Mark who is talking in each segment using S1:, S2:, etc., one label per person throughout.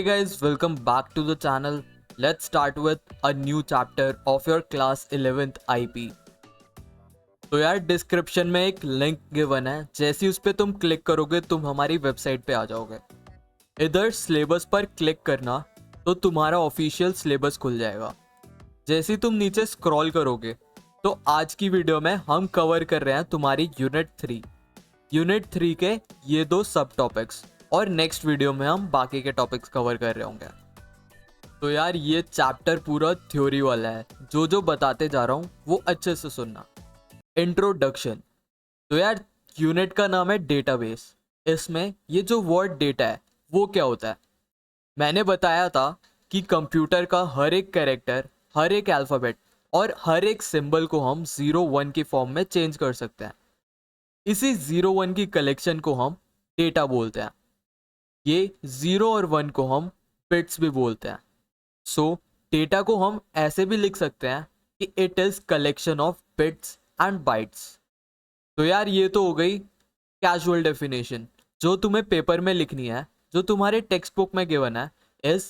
S1: Hey guys, welcome back to the channel. Let's start with a new chapter of your class 11th IP. तो यार description में एक link given है, जैसे ही उस पर तुम क्लिक करोगे तुम हमारी वेबसाइट पे आ जाओगे। इधर सिलेबस पर क्लिक करना तो तुम्हारा ऑफिशियल सिलेबस खुल जाएगा। जैसे ही तुम नीचे स्क्रॉल करोगे तो आज की वीडियो में हम कवर कर रहे हैं तुम्हारी यूनिट 3 के ये दो सब टॉपिक्स, और नेक्स्ट वीडियो में हम बाकी के टॉपिक्स कवर कर रहे होंगे। तो यार ये चैप्टर पूरा थ्योरी वाला है, जो बताते जा रहा हूँ वो अच्छे से सुनना। इंट्रोडक्शन। तो यार यूनिट का नाम है डेटाबेस। इसमें ये जो वर्ड डेटा है वो क्या होता है, मैंने बताया था कि कंप्यूटर का हर एक कैरेक्टर, हर एक अल्फ़ाबेट और हर एक सिंबल को हम 0-1 की फॉर्म में चेंज कर सकते हैं। इसी 0-1 की कलेक्शन को हम डेटा बोलते हैं। ये 0 और 1 को हम बिट्स भी बोलते हैं। सो डेटा को हम ऐसे भी लिख सकते हैं कि it is collection of bits and bytes. तो यार ये तो हो गई कैजुअल डेफिनेशन जो तुम्हें पेपर में लिखनी है, जो तुम्हारे टेक्स्ट बुक में गिवन है, is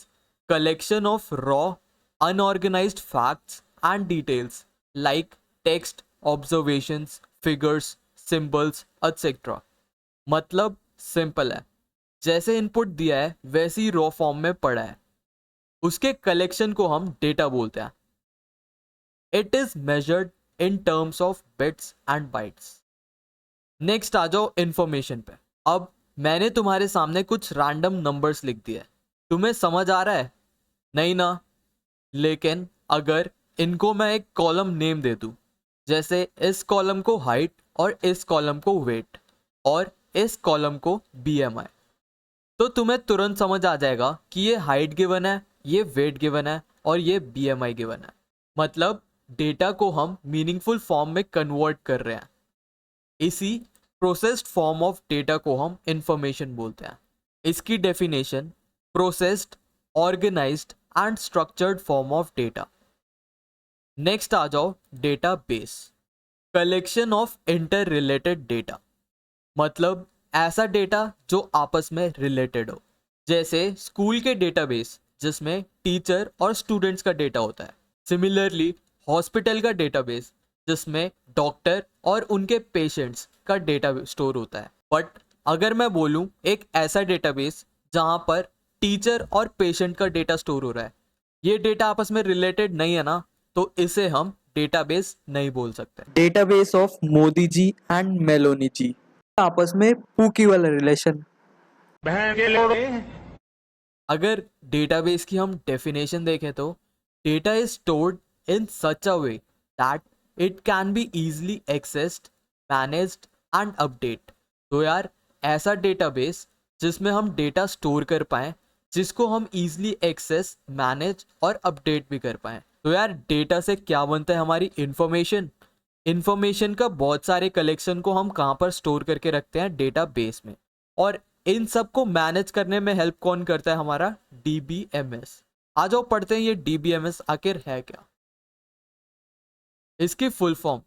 S1: collection of raw unorganised facts and details like text, observations, figures, symbols etcetera. मतलब सिंपल है, जैसे इनपुट दिया है वैसे ही रॉ फॉर्म में पड़ा है, उसके कलेक्शन को हम डेटा बोलते हैं। It is measured in terms of bits and bytes. Next आ जाओ इंफॉर्मेशन पे। अब मैंने तुम्हारे सामने कुछ रैंडम नंबर्स लिख दिए, तुम्हें समझ आ रहा है? नहीं ना? लेकिन अगर इनको मैं एक कॉलम नेम दे दूं, जैसे इस कॉलम को हाइट और इस कॉलम को वेट और इस कॉलम को बीएमआई, तो तुम्हें तुरंत समझ आ जाएगा कि ये हाइट गिवन है, ये वेट गिवन है और ये बीएमआई गिवन है। मतलब डेटा को हम मीनिंगफुल फॉर्म में कन्वर्ट कर रहे हैं। इसी प्रोसेस्ड फॉर्म ऑफ डेटा को हम इंफॉर्मेशन बोलते हैं। इसकी definition processed, organized and structured form of data. Next आ जाओ database. Collection of inter related data. मतलब ऐसा डेटा जो आपस में रिलेटेड हो, जैसे स्कूल के डेटाबेस जिसमें टीचर और स्टूडेंट्स का डेटा होता है। सिमिलरली हॉस्पिटल का डेटाबेस जिसमें डॉक्टर और उनके पेशेंट्स का डेटा स्टोर होता है। बट अगर मैं बोलूं एक ऐसा डेटाबेस जहां पर टीचर और पेशेंट का डेटा स्टोर हो रहा है, ये डेटा आपस में रिलेटेड नहीं है ना, तो इसे हम डेटाबेस नहीं बोल सकते।
S2: Database of Modi ji and Meloni ji, आपस में पूकी वाला रिलेशन।
S1: अगर डेटाबेस की हम डेफिनेशन देखें तो data is stored in such a way that it can be easily accessed, managed and update. तो यार ऐसा डेटाबेस जिसमें हम डेटा स्टोर कर पाएं, जिसको हम इजीली एक्सेस, मैनेज और अपडेट भी कर पाएं। तो यार डेटा से क्या बनता है? हमारी इंफॉर्मेशन का बहुत सारे कलेक्शन को हम कहाँ पर स्टोर करके रखते हैं? डेटाबेस में। और इन सब को मैनेज करने में हेल्प कौन करता है? हमारा डीबीएमएस। आ जाओ पढ़ते हैं ये डीबीएमएस आखिर है क्या। इसकी full form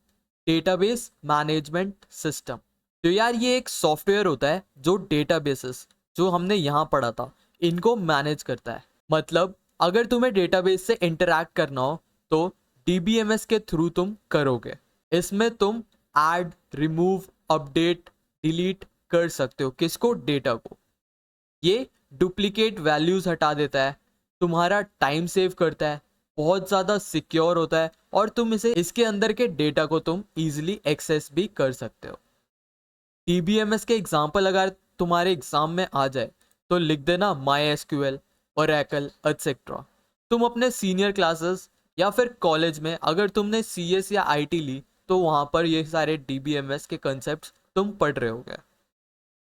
S1: database management system. तो यार ये एक सॉफ्टवेयर होता है जो डेटाबेसेस, जो हमने यहाँ पढ़ा था, इनको मैनेज करता है। मतलब अगर तुम्हें डेटाबेस से इंटरैक्ट करना हो तो डीबीएमएस के थ्रू तुम करोगे। इसमें तुम ऐड, रिमूव, अपडेट, डिलीट कर सकते हो। किसको? डेटा को। ये डुप्लीकेट वैल्यूज हटा देता है, तुम्हारा टाइम सेव करता है, बहुत ज़्यादा सिक्योर होता है और तुम इसे, इसके अंदर के डेटा को तुम इजीली एक्सेस भी कर सकते हो। डीबीएमएस के एग्जाम्पल अगर तुम्हारे एग्जाम में आ जाए तो लिख देना MySQL, Oracle एटसेट्रा। तुम अपने सीनियर क्लासेस या फिर कॉलेज में अगर तुमने CS या IT ली तो वहाँ पर ये सारे डीबीएमएस के कंसेप्ट तुम पढ़ रहे होगे।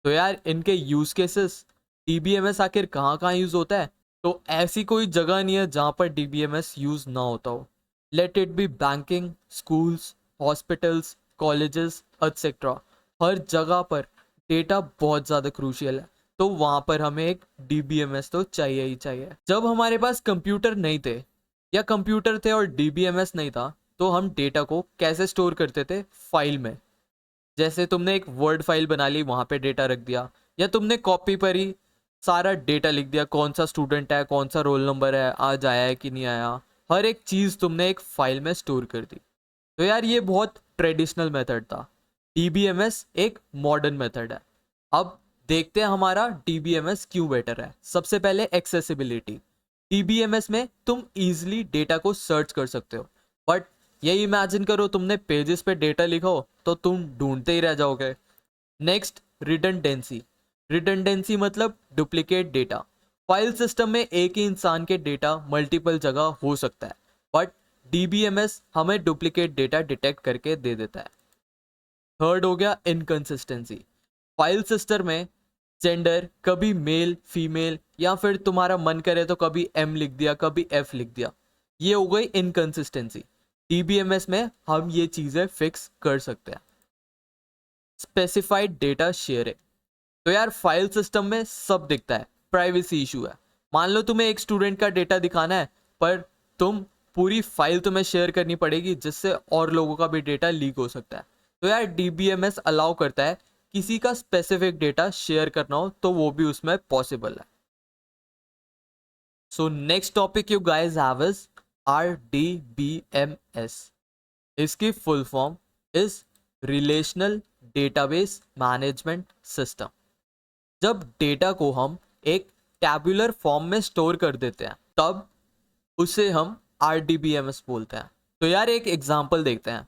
S1: तो यार इनके यूज केसेस, डीबीएमएस आखिर कहाँ कहाँ यूज होता है? तो ऐसी कोई जगह नहीं है जहाँ पर डीबीएमएस यूज ना होता हो। Let it be banking, schools, hospitals, colleges etcetera. हर जगह पर डेटा बहुत ज़्यादा क्रूशियल है, तो वहाँ पर हमें एक डीबीएमएस तो चाहिए ही चाहिए। जब हमारे पास कंप्यूटर नहीं थे, या कंप्यूटर थे और डीबीएमएस नहीं था, तो हम डेटा को कैसे स्टोर करते थे? फाइल में। जैसे तुमने एक वर्ड फाइल बना ली, वहाँ पे डेटा रख दिया, या तुमने कॉपी पर ही सारा डेटा लिख दिया, कौन सा स्टूडेंट है, कौन सा रोल नंबर है, आज आया है कि नहीं आया, हर एक चीज़ तुमने एक फाइल में स्टोर कर दी। तो यार ये बहुत ट्रेडिशनल मेथड था। डीबीएमएस एक मॉडर्न मेथड है। अब देखते हैं हमारा डीबीएमएस क्यों बेटर है। सबसे पहले एक्सेसिबिलिटी। डीबीएमएस में तुम इजीली डेटा को सर्च कर सकते हो, बट यही इमेजिन करो तुमने पेजेस पे डेटा लिखा हो तो तुम ढूंढते ही रह जाओगे। Next, redundancy. रिडंडेंसी मतलब डुप्लीकेट डेटा। फाइल सिस्टम में एक ही इंसान के डेटा मल्टीपल जगह हो सकता है, बट डीबीएमएस हमें डुप्लीकेट डेटा डिटेक्ट करके दे देता है। थर्ड हो गया इनकंसिस्टेंसी। फाइल सिस्टम में जेंडर कभी मेल फीमेल या फिर तुम्हारा मन करे तो कभी एम लिख दिया, कभी एफ लिख दिया, ये हो गई इनकंसिस्टेंसी। डीबीएमएस में हम ये चीज़ें फिक्स कर सकते हैं। Specified data sharing. तो यार फाइल सिस्टम में सब दिखता है, प्राइवेसी इशू है। मान लो तुम्हें एक स्टूडेंट का डेटा दिखाना है, पर तुम पूरी फाइल तुम्हें शेयर करनी पड़ेगी, जिससे और लोगों का भी डेटा लीक हो सकता है। तो यार डीबीएमएस अलाउ करता है किसी का स्पेसिफिक डेटा शेयर करना हो तो वो भी उसमें पॉसिबल है। So next topic you guys have is RDBMS। इसकी full form is relational database management system. जब डेटा को हम एक टैबुलर फॉर्म में स्टोर कर देते हैं तब उसे हम RDBMS बोलते हैं। तो यार एक एग्जांपल देखते हैं।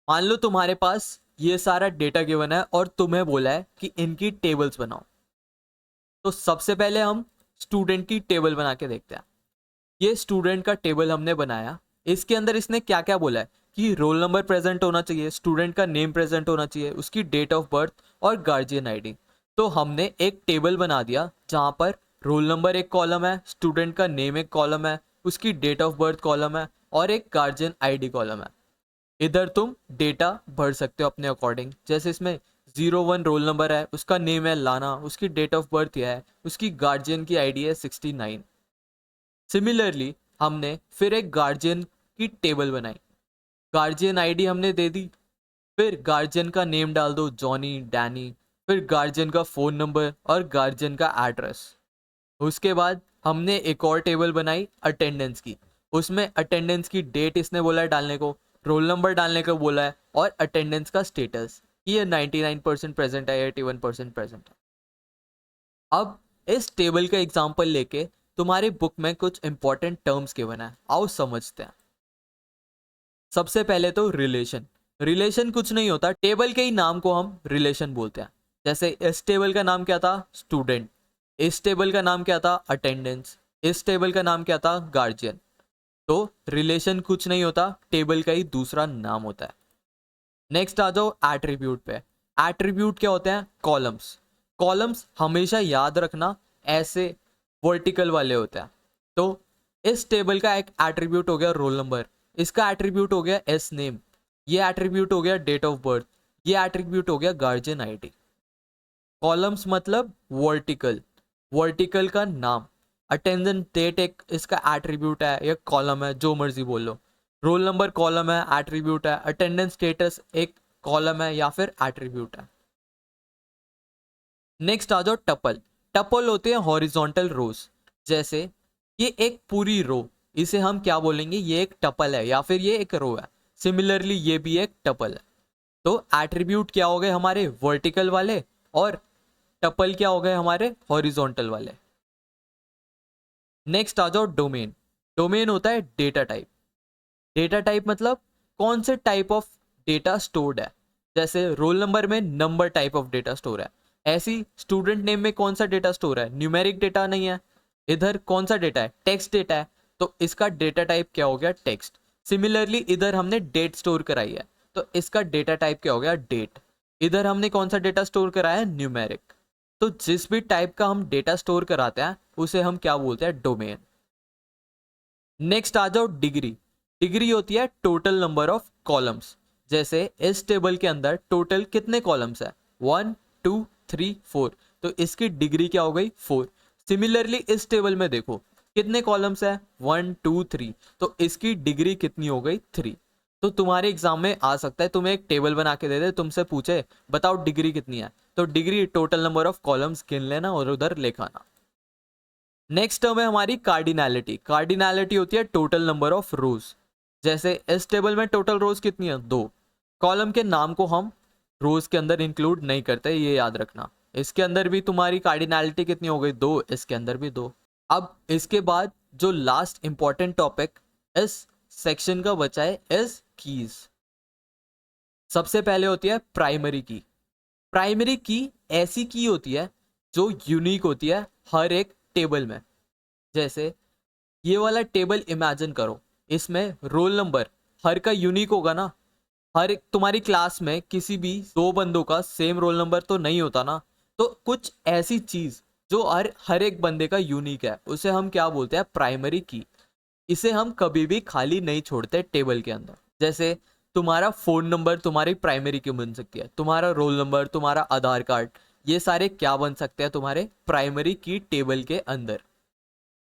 S1: मान लो तुम्हारे पास ये सारा डेटा गिवन है और तुम्हें बोला है कि इनकी टेबल्स बनाओ। तो सबसे पहले हम स्टूडेंट की टेबल बना के देखते हैं। ये स्टूडेंट का टेबल हमने बनाया। इसके अंदर इसने क्या क्या बोला है कि रोल नंबर प्रेजेंट होना चाहिए, स्टूडेंट का नेम प्रेजेंट होना चाहिए, उसकी डेट ऑफ बर्थ और गार्जियन आईडी। तो हमने एक टेबल बना दिया जहाँ पर रोल नंबर एक कॉलम है, स्टूडेंट का नेम एक कॉलम है, उसकी डेट ऑफ बर्थ कॉलम है और एक गार्जियन आईडी कॉलम है। इधर तुम डेटा भर सकते हो अपने अकॉर्डिंग। जैसे इसमें 01 रोल नंबर है, उसका नेम है लाना, उसकी डेट ऑफ बर्थ यह है, उसकी गार्जियन की आईडी है 69। सिमिलरली हमने फिर एक गार्जियन की टेबल बनाई। गार्जियन आईडी हमने दे दी, फिर गार्जियन का नेम डाल दो जॉनी, डैनी, फिर गार्जियन का फ़ोन नंबर और गार्जियन का एड्रेस। उसके बाद हमने एक और टेबल बनाई अटेंडेंस की। उसमें अटेंडेंस की डेट इसने बोला है डालने को, रोल नंबर डालने को बोला है और अटेंडेंस का स्टेटस, ये 99% प्रेजेंट है, 81% प्रेजेंट है। अब इस टेबल का एग्जांपल लेके तुम्हारी बुक में कुछ इंपॉर्टेंट टर्म्स गिवन है, आओ समझते हैं। सबसे पहले तो रिलेशन। रिलेशन कुछ नहीं होता, टेबल के ही नाम को हम रिलेशन बोलते हैं। जैसे इस टेबल का नाम क्या था, स्टूडेंट। इस टेबल का नाम क्या था, अटेंडेंस। इस टेबल का नाम क्या था, गार्जियन। तो रिलेशन कुछ नहीं होता, टेबल का ही दूसरा नाम होता है। नेक्स्ट आ जाओ एट्रीब्यूट पे। एट्रीब्यूट क्या होते हैं, कॉलम्स। कॉलम्स हमेशा याद रखना ऐसे वर्टिकल वाले होते हैं। तो इस टेबल का एक एट्रीब्यूट हो गया रोल नंबर, इसका एट्रीब्यूट हो गया एस नेम, ये एट्रीब्यूट हो गया डेट ऑफ बर्थ, ये एट्रीब्यूट हो गया गार्जियन आईडी। कॉलम्स मतलब वर्टिकल, वर्टिकल का नाम। अटेंडेंस डेट एक इसका एट्रीब्यूट है, एक कॉलम है, जो मर्जी बोल लो। रोल नंबर कॉलम है, एट्रीब्यूट है। अटेंडेंस स्टेटस एक कॉलम है या फिर एट्रीब्यूट है। नेक्स्ट आ जाओ टपल। टपल होते हैं हॉरिजॉन्टल रोज। जैसे ये एक पूरी रो, इसे हम क्या बोलेंगे, ये एक टपल है या फिर ये एक रो है। सिमिलरली ये भी एक टपल है। तो एट्रीब्यूट क्या हो गए हमारे, वर्टिकल वाले, और टपल क्या हो गए हमारे, हॉरिजॉन्टल वाले। नेक्स्ट आ जाओ डोमेन। डोमेन होता है डेटा टाइप। डेटा टाइप मतलब कौन से टाइप ऑफ डेटा स्टोर्ड है। जैसे रोल नंबर में number type of data store है, ऐसी स्टूडेंट नेम में कौन सा डेटा स्टोर है, न्यूमेरिक डेटा नहीं है। इधर कौन सा डेटा है, टेक्स्ट डेटा है, तो इसका डेटा टाइप क्या हो गया, टेक्स्ट। सिमिलरली इधर हमने डेट स्टोर कराई है, तो इसका डेटा टाइप क्या हो गया, डेट। इधर हमने कौन सा डेटा स्टोर कराया है, न्यूमेरिक। तो जिस भी टाइप का हम डेटा स्टोर कराते हैं उसे हम क्या बोलते हैं, डोमेन। नेक्स्ट आ जाओ डिग्री। डिग्री होती है टोटल नंबर ऑफ कॉलम्स। जैसे इस टेबल के अंदर टोटल कितने कॉलम्स है, 1 2 3 4, तो इसकी डिग्री क्या हो गई, 4। सिमिलरली इस टेबल में देखो कितने कॉलम्स है, 1 2 3, तो इसकी डिग्री कितनी हो गई, 3। तो तुम्हारे एग्जाम में आ सकता है, तुम्हें एक टेबल बना के दे दे, तुमसे पूछे बताओ डिग्री कितनी है, तो degree total number of columns गिन लेना और उधर लिखाना। नेक्स्ट टर्म है हमारी कार्डिनैलिटी। कार्डिनैलिटी होती है टोटल नंबर ऑफ रोज। जैसे इस टेबल में टोटल रोज कितनी है, 2। कॉलम के नाम को हम रोज के अंदर इंक्लूड नहीं करते, ये याद रखना। इसके अंदर भी तुम्हारी कार्डिनैलिटी कितनी हो गई, 2, इसके अंदर भी 2। अब इसके बाद जो लास्ट इंपॉर्टेंट टॉपिक इस सेक्शन का बचा है इज कीज। सबसे पहले होती है प्राइमरी की। प्राइमरी की ऐसी की होती है जो यूनिक होती है हर एक टेबल में। जैसे ये वाला टेबल इमेजिन करो, इसमें रोल नंबर हर का यूनिक होगा ना। हर एक तुम्हारी क्लास में किसी भी 2 बंदों का सेम रोल नंबर तो नहीं होता ना। तो कुछ ऐसी चीज जो हर एक बंदे का यूनिक है, उसे हम क्या बोलते हैं, प्राइमरी की। इसे हम कभी भी खाली नहीं छोड़ते टेबल के अंदर। जैसे तुम्हारा फोन नंबर तुम्हारी प्राइमरी की बन सकती है, तुम्हारा रोल नंबर, तुम्हारा आधार कार्ड, ये सारे क्या बन सकते हैं तुम्हारे प्राइमरी की टेबल के अंदर।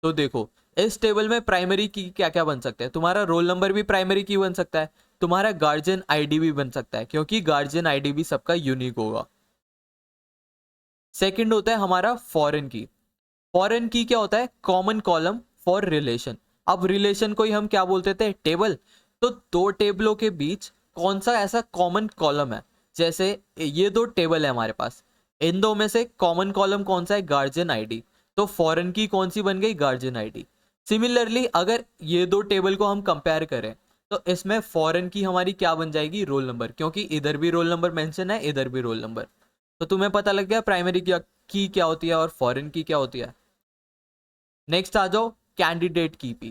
S1: तो देखो इस टेबल में प्राइमरी की क्या क्या बन सकते हैं, तुम्हारा रोल नंबर भी प्राइमरी की बन सकता है, तुम्हारा गार्जियन आईडी भी बन सकता है, क्योंकि गार्जियन आईडी भी सबका यूनिक होगा। सेकंड होता है हमारा फॉरेन की। फॉरेन की क्या होता है, कॉमन कॉलम फॉर रिलेशन। अब रिलेशन को ही हम क्या बोलते थे, टेबल। तो 2 टेबलों के बीच कौन सा ऐसा कॉमन कॉलम है, जैसे ये 2 टेबल है हमारे पास, इन 2 में से कॉमन कॉलम कौन सा है, गार्जियन आईडी। तो फॉरेन की कौन सी बन गई, गार्जियन आईडी। सिमिलरली अगर ये 2 टेबल को हम कंपेयर करें तो इसमें फॉरेन की हमारी क्या बन जाएगी, रोल नंबर, क्योंकि इधर भी रोल नंबर मेंशन है, इधर भी रोल नंबर। तो तुम्हें पता लग गया प्राइमरी की क्या होती है और फॉरेन की क्या होती है। नेक्स्ट आ जाओ कैंडिडेट की पी,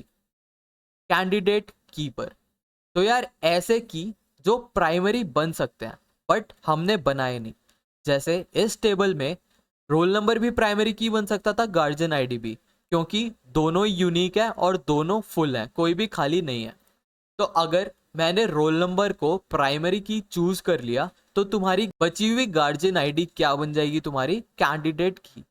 S1: कैंडिडेट की पर। तो यार ऐसे की जो प्राइमरी बन सकते हैं बट हमने बनाए नहीं। जैसे इस टेबल में रोल नंबर भी प्राइमरी की बन सकता था, गार्जियन आईडी भी, क्योंकि दोनों यूनिक है और दोनों फुल है, कोई भी खाली नहीं है। तो अगर मैंने रोल नंबर को प्राइमरी की चूज कर लिया तो तुम्हारी बची हुई गार्जियन आईडी क्या बन जाएगी, तुम्हारी कैंडिडेट की।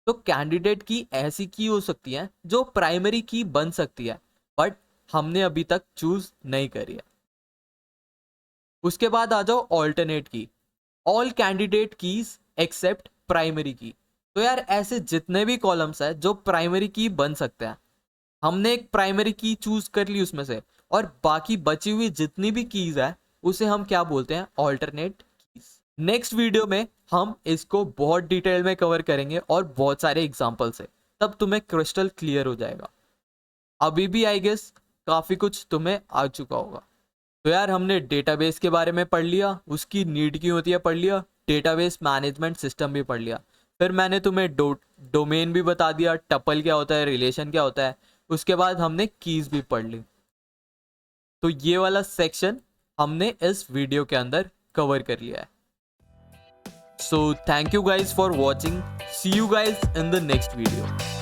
S1: तो कैंडिडेट की ऐसी की हो सकती है जो प्राइमरी की बन सकती है बट हमने अभी तक चूज नहीं करी है। उसके बाद आ जाओ ऑल्टरनेट की। All candidate keys except primary की। तो यार ऐसे जितने भी कॉलम्स है जो प्राइमरी की बन सकते हैं, हमने एक प्राइमरी की चूज कर ली उसमें से, और बाकी बची हुई जितनी भी कीज है उसे हम क्या बोलते हैं, ऑल्टरनेट कीज। नेक्स्ट वीडियो में हम इसको बहुत डिटेल में कवर करेंगे और बहुत सारे एग्जांपल से, तब तुम्हें क्रिस्टल क्लियर हो जाएगा। अभी भी आई गेस काफी कुछ तुम्हें आ चुका होगा। तो यार हमने डेटाबेस के बारे में पढ़ लिया, उसकी नीड क्यों होती है पढ़ लिया, डेटाबेस मैनेजमेंट सिस्टम भी पढ़ लिया, फिर मैंने तुम्हें डोमेन भी बता दिया, टपल क्या होता है, रिलेशन क्या होता है। उसके बाद हमने कीज भी पढ़ ली। तो ये वाला सेक्शन हमने इस वीडियो के अंदर कवर कर लिया है। So thank you guys for watching, see you guys in the next video.